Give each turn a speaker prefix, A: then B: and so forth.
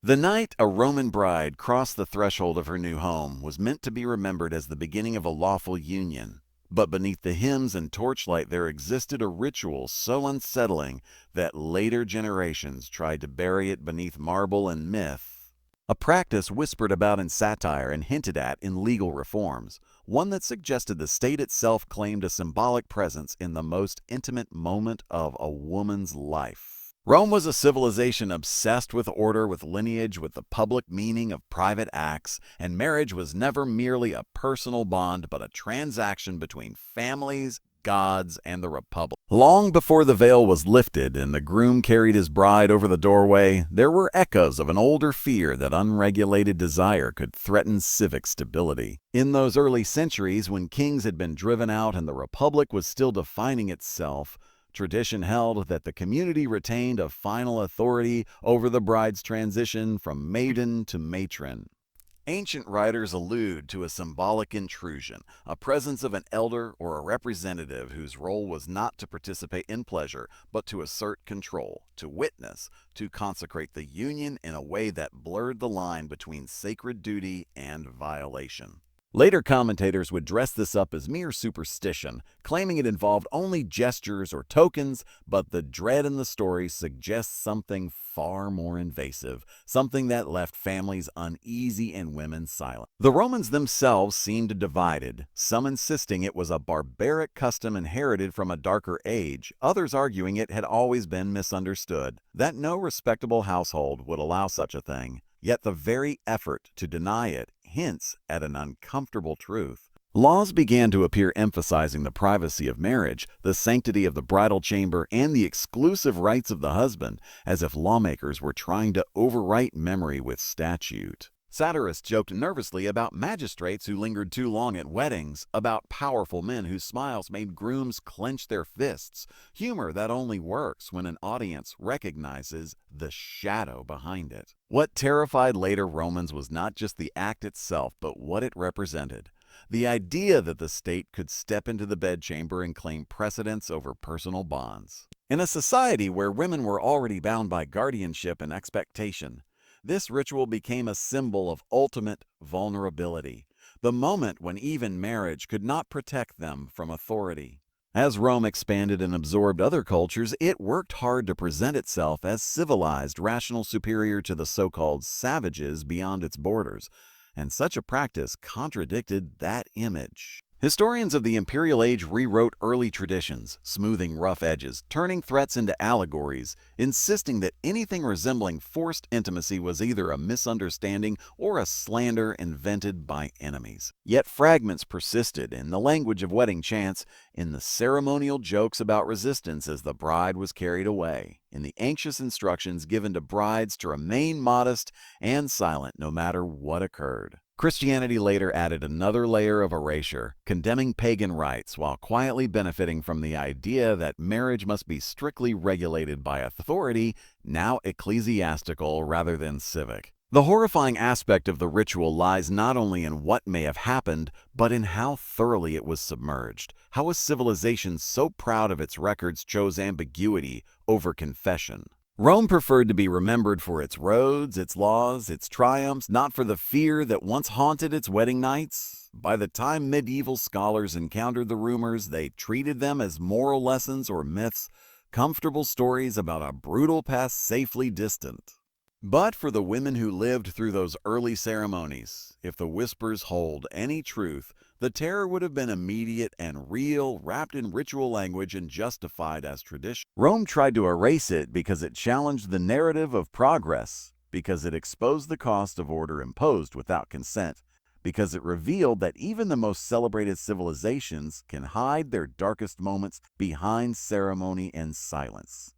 A: The night a Roman bride crossed the threshold of her new home was meant to be remembered as the beginning of a lawful union. But beneath the hymns and torchlight there existed a ritual so unsettling that later generations tried to bury it beneath marble and myth. A practice whispered about in satire and hinted at in legal reforms, one that suggested the state itself claimed a symbolic presence in the most intimate moment of a woman's life. Rome was a civilization obsessed with order, with lineage, with the public meaning of private acts, and marriage was never merely a personal bond but a transaction between families, gods, and the republic. Long before the veil was lifted and the groom carried his bride over the doorway, there were echoes of an older fear that unregulated desire could threaten civic stability. In those early centuries, when kings had been driven out and the republic was still defining itself, tradition held that the community retained a final authority over the bride's transition from maiden to matron. Ancient writers allude to a symbolic intrusion, a presence of an elder or a representative whose role was not to participate in pleasure, but to assert control, to witness, to consecrate the union in a way that blurred the line between sacred duty and violation. Later commentators would dress this up as mere superstition, claiming it involved only gestures or tokens, but the dread in the story suggests something far more invasive, something that left families uneasy and women silent. The Romans themselves seemed divided, some insisting it was a barbaric custom inherited from a darker age, others arguing it had always been misunderstood, that no respectable household would allow such a thing. Yet the very effort to deny it hints at an uncomfortable truth. Laws began to appear emphasizing the privacy of marriage, the sanctity of the bridal chamber, and the exclusive rights of the husband, as if lawmakers were trying to overwrite memory with statute. Satirists joked nervously about magistrates who lingered too long at weddings, about powerful men whose smiles made grooms clench their fists, humor that only works when an audience recognizes the shadow behind it. What terrified later Romans was not just the act itself, but what it represented. The idea that the state could step into the bedchamber and claim precedence over personal bonds. In a society where women were already bound by guardianship and expectation, this ritual became a symbol of ultimate vulnerability, the moment when even marriage could not protect them from authority. As Rome expanded and absorbed other cultures, it worked hard to present itself as civilized, rational, superior to the so-called savages beyond its borders, and such a practice contradicted that image. Historians of the imperial age rewrote early traditions, smoothing rough edges, turning threats into allegories, insisting that anything resembling forced intimacy was either a misunderstanding or a slander invented by enemies. Yet fragments persisted in the language of wedding chants, in the ceremonial jokes about resistance as the bride was carried away, in the anxious instructions given to brides to remain modest and silent no matter what occurred. Christianity later added another layer of erasure, condemning pagan rites while quietly benefiting from the idea that marriage must be strictly regulated by authority, now ecclesiastical rather than civic. The horrifying aspect of the ritual lies not only in what may have happened, but in how thoroughly it was submerged, how a civilization so proud of its records chose ambiguity over confession. Rome preferred to be remembered for its roads, its laws, its triumphs, not for the fear that once haunted its wedding nights. By the time medieval scholars encountered the rumors, they treated them as moral lessons or myths, comfortable stories about a brutal past safely distant. But for the women who lived through those early ceremonies, if the whispers hold any truth, the terror would have been immediate and real, wrapped in ritual language and justified as tradition. Rome tried to erase it because it challenged the narrative of progress, because it exposed the cost of order imposed without consent, because it revealed that even the most celebrated civilizations can hide their darkest moments behind ceremony and silence.